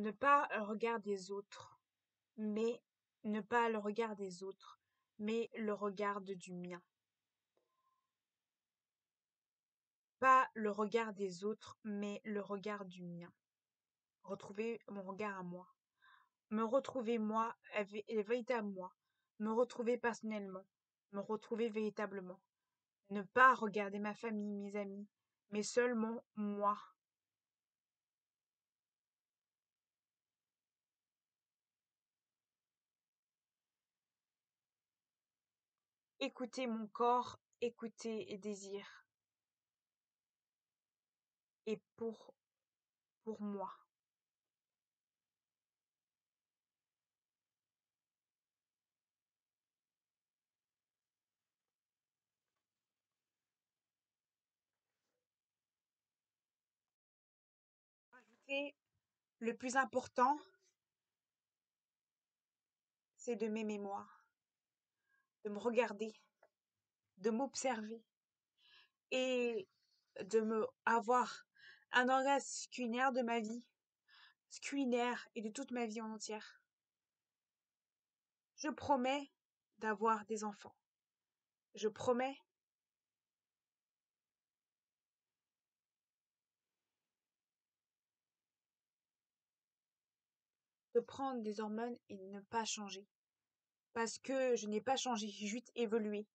Ne pas le regard des autres, mais ne pas le regard des autres, mais le regard du mien. Pas le regard des autres, mais le regard du mien. Retrouver mon regard à moi. Me retrouver moi, véritable moi. Me retrouver personnellement. Me retrouver véritablement. Ne pas regarder ma famille, mes amis, mais seulement moi. Écouter mon corps, écouter et désir. Et pour moi. Ajouter, le plus important, c'est de m'aimer moi, de me regarder, de m'observer et de me avoir un orgasme culinaire de ma vie, culinaire et de toute ma vie en entière. Je promets d'avoir des enfants. Je promets de prendre des hormones et de ne pas changer. Parce que je n'ai pas changé, j'ai juste évolué.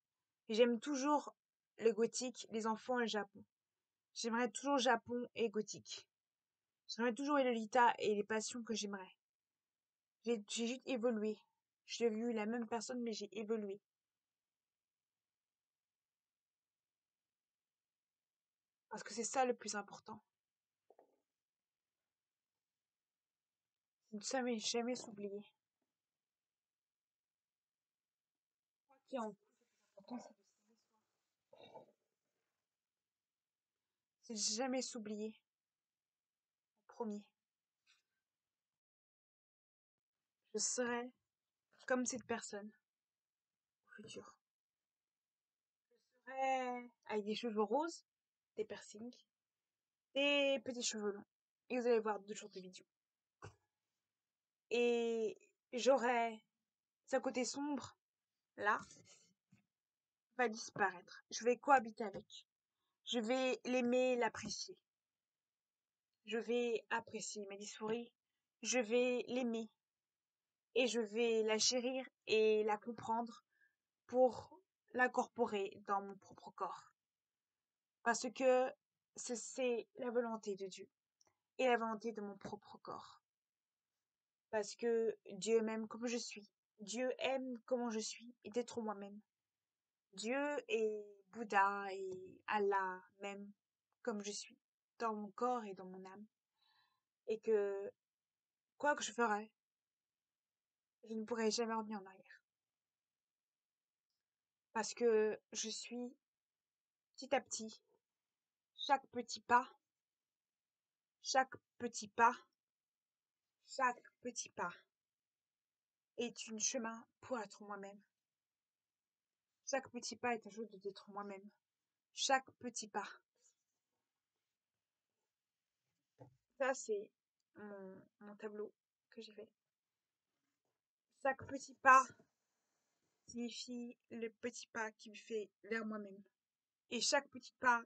J'aime toujours le gothique, les enfants et le Japon. J'aimerais toujours Japon et gothique. J'aimerais toujours les Lolita et les passions que j'aimerais. J'ai juste évolué. Je suis devenue la même personne, mais j'ai évolué. Parce que c'est ça le plus important. Ne jamais s'oublier. Quoi qui est en plus important, c'est de s'aimer soi. C'est jamais s'oublier. En premier. Je serai comme cette personne au futur. Je serai avec des cheveux roses, des piercings, des petits cheveux longs. Et vous allez voir 2 jours de vidéo. Et j'aurai sa côté sombre, là, va disparaître. Je vais cohabiter avec. Je vais l'aimer, l'apprécier. Je vais apprécier ma dysphorie. Je vais l'aimer. Et je vais la chérir et la comprendre pour l'incorporer dans mon propre corps. Parce que c'est la volonté de Dieu et la volonté de mon propre corps. Parce que Dieu m'aime comme je suis. Dieu aime comment je suis et d'être moi-même. Dieu et Bouddha et Allah m'aiment comme je suis, dans mon corps et dans mon âme. Et que, quoi que je ferai, je ne pourrai jamais revenir en arrière. Parce que je suis, petit à petit, chaque petit pas, chaque petit pas, chaque petit pas est un chemin pour être moi-même. Chaque petit pas est un jeu d'être moi-même. Chaque petit pas. Ça, c'est mon tableau que j'ai fait. Chaque petit pas signifie le petit pas qui me fait vers moi-même. Et chaque petit pas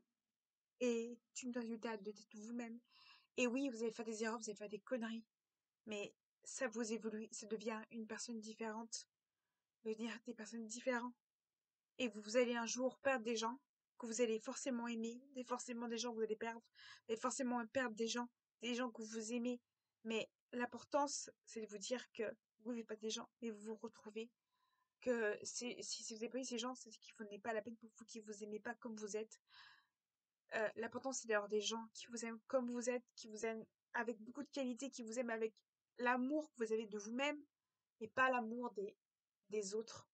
est une résultat d'être vous-même. Et oui, vous allez faire des erreurs, vous allez faire des conneries, mais ça vous évolue, ça devient une personne différente, devenir des personnes différentes. Et vous allez un jour perdre des gens que vous allez forcément aimer, forcément des gens que vous allez perdre, et forcément perdre des gens que vous aimez. Mais l'importance, c'est de vous dire que vous ne pas des gens, mais vous vous retrouvez. Que si vous avez pas eu ces gens, c'est qu'il n'est pas la peine pour vous, qui vous aimez pas comme vous êtes. L'important, c'est d'avoir des gens qui vous aiment comme vous êtes, qui vous aiment avec beaucoup de qualité, qui vous aiment avec l'amour que vous avez de vous-même, et pas l'amour des autres.